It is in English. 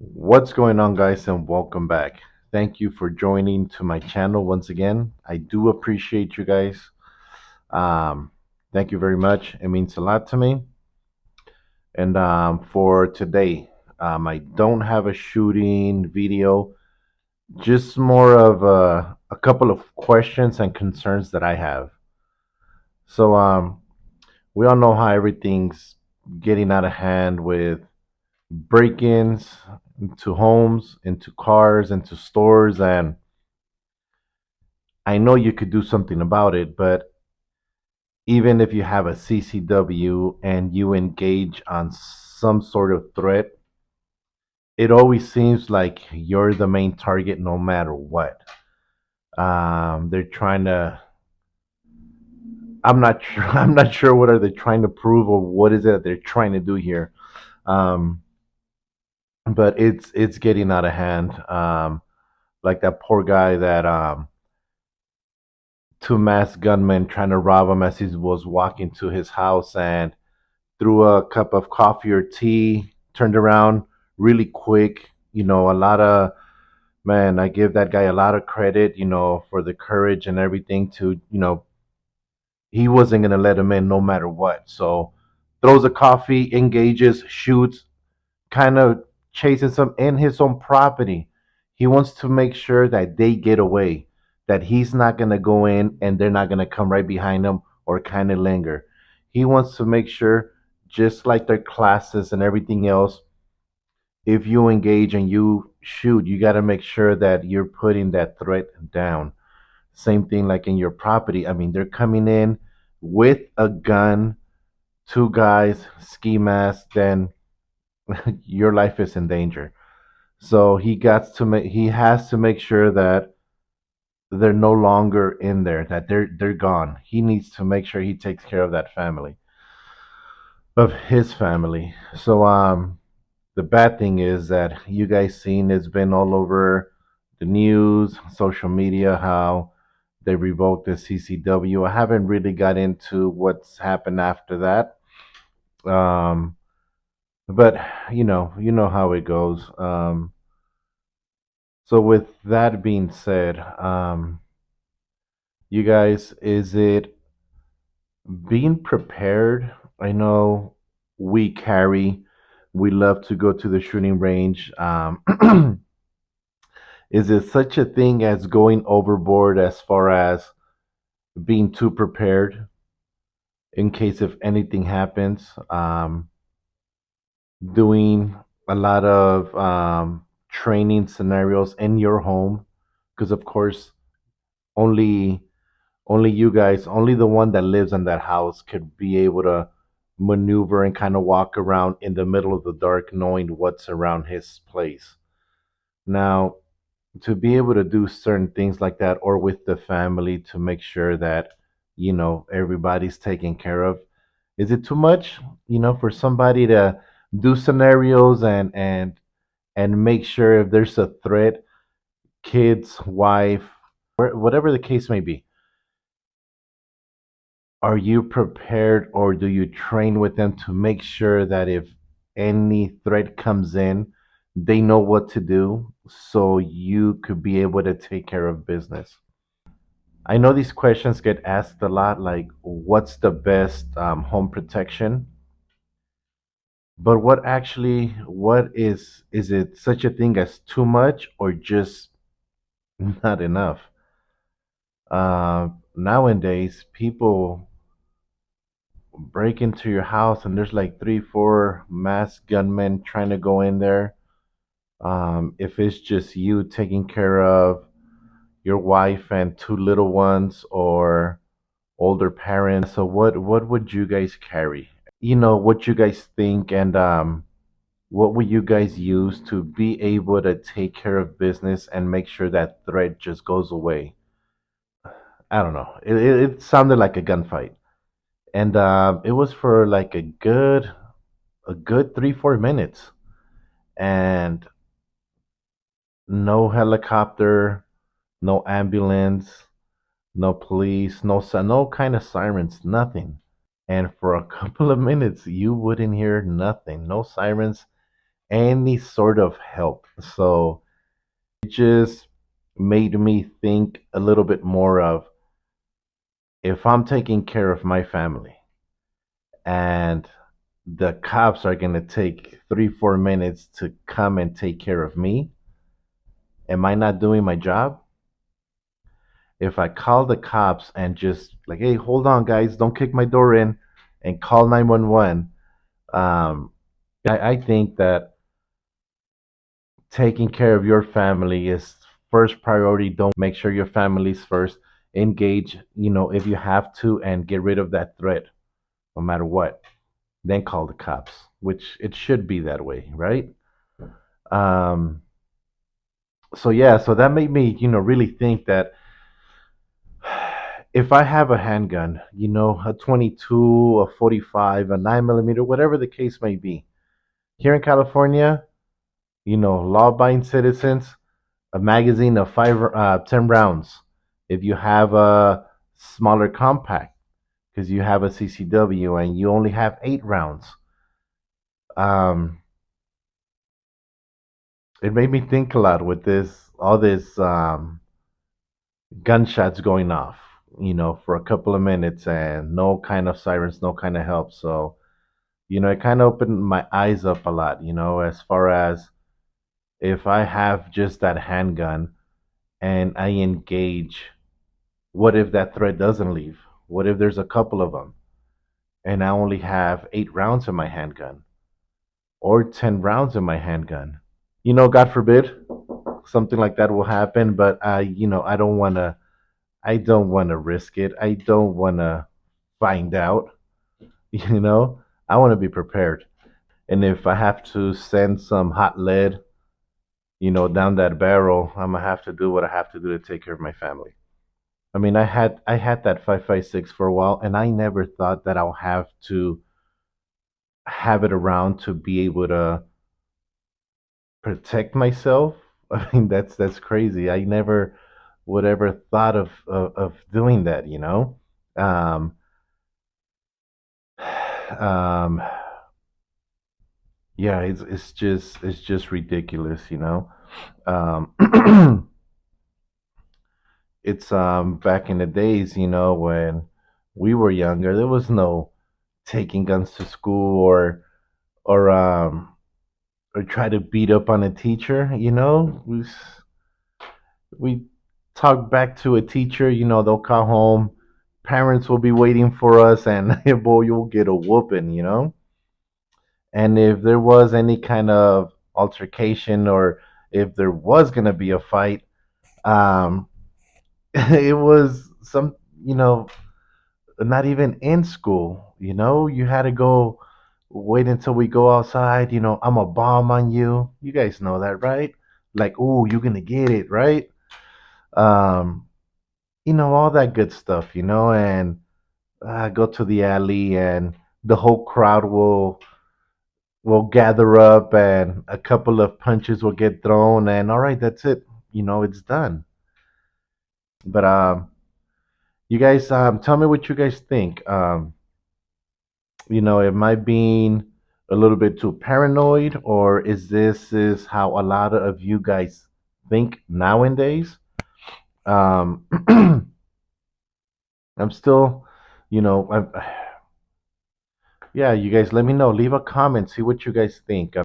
What's going on, guys, and welcome back. Thank you for joining to my channel once again. I do appreciate you guys. Um, Thank you very much. It means a lot to me. And for today, I don't have a shooting video, just more of a couple of questions and concerns that I have. So, we all know how everything's getting out of hand with break-ins into homes, into cars, into stores, and I know you could do something about it, but even if you have a CCW and you engage on some sort of threat, it always seems like you're the main target no matter what. They're trying to. I'm not sure. I'm not sure what are they trying to prove or what is it that they're trying to do here. Um, but it's getting out of hand. Like that poor guy that two masked gunmen trying to rob him as he was walking to his house and threw a cup of coffee or tea, turned around really quick. A lot of, man, I give that guy a lot of credit, for the courage and everything to, he wasn't going to let him in no matter what. So throws a coffee, engages, shoots, kind of chasing some in his own property. He wants to make sure that they get away, that he's not going to go in and they're not going to come right behind him or kind of linger. He wants to make sure, just like their classes and everything else, if you engage and you shoot, you got to make sure that you're putting that threat down. Same thing like in your property. I mean, they're coming in with a gun, two guys, ski mask, then your life is in danger. So he has to make sure that they're no longer in there, that they're gone. He needs to make sure he takes care of that family, of his family. So the bad thing is that you guys seen it's been all over the news, social media, how they revoked the CCW. I haven't really got into what's happened after that. Um, but you know how it goes. So with that being said, you guys, is it being prepared? I know we love to go to the shooting range. Is it such a thing as going overboard as far as being too prepared in case if anything happens? Doing a lot of training scenarios in your home, because of course only only you guys, only the one that lives in that house could be able to maneuver and kind of walk around in the middle of the dark knowing what's around his place. Now, to be able to do certain things like that or with the family to make sure that everybody's taken care of, is it too much, for somebody to do scenarios and make sure if there's a threat, kids, wife, whatever the case may be, are you prepared or do you train with them to make sure that if any threat comes in, they know what to do so you could be able to take care of business? I know these questions get asked a lot, like what's the best home protection? But what is it such a thing as too much or just not enough? Nowadays, people break into your house and there's like three, four masked gunmen trying to go in there. If it's just you taking care of your wife and two little ones or older parents, so what would you guys carry? What you guys think, and what would you guys use to be able to take care of business and make sure that threat just goes away? I don't know. It sounded like a gunfight, and it was for like a good 3 4 minutes, and no helicopter, no ambulance, no police, no kind of sirens, nothing. And for a couple of minutes, you wouldn't hear nothing, no sirens, any sort of help. So it just made me think a little bit more of, if I'm taking care of my family and the cops are going to take 3, 4 minutes to come and take care of me, am I not doing my job? If I call the cops and just like, hey, hold on, guys, don't kick my door in, and call 911, I think that taking care of your family is first priority. Don't make sure your family's first. Engage, if you have to, and get rid of that threat no matter what. Then call the cops, which it should be that way, right? Um, so yeah, so that made me, really think that if I have a handgun, a 22, a 45, a 9 millimeter, whatever the case may be, here in California, law-abiding citizens, a magazine of 10 rounds. If you have a smaller compact, because you have a CCW and you only have 8 rounds, um, it made me think a lot with all this gunshots going off, for a couple of minutes and no kind of sirens, no kind of help. So, it kind of opened my eyes up a lot, as far as if I have just that handgun and I engage, what if that threat doesn't leave? What if there's a couple of them and I only have 8 rounds in my handgun or 10 rounds in my handgun? God forbid something like that will happen, but I don't want to risk it. I don't want to find out, you know. I want to be prepared. And if I have to send some hot lead, down that barrel, I'm gonna have to do what I have to do to take care of my family. I mean, I had that 5.56 for a while, and I never thought that I'll have to have it around to be able to protect myself. I mean, that's crazy. I never would ever thought of doing that. Um, um, yeah, it's just ridiculous. Um, it's back in the days, when we were younger, there was no taking guns to school or or try to beat up on a teacher. We talk back to a teacher. They'll come home, parents will be waiting for us, and boy, you'll get a whooping. And if there was any kind of altercation, or if there was gonna be a fight, um, it was some, you know, not even in school. You had to go wait until we go outside. I'm a bomb on you. You guys know that, right? Like, oh, you're gonna get it, right? Um, all that good stuff. And go to the alley, and the whole crowd will gather up, and a couple of punches will get thrown, and all right, that's it. It's done. But you guys, tell me what you guys think. Am I being a little bit too paranoid, or is how a lot of you guys think nowadays? Um, I'm still, yeah. You guys, let me know. Leave a comment. See what you guys think.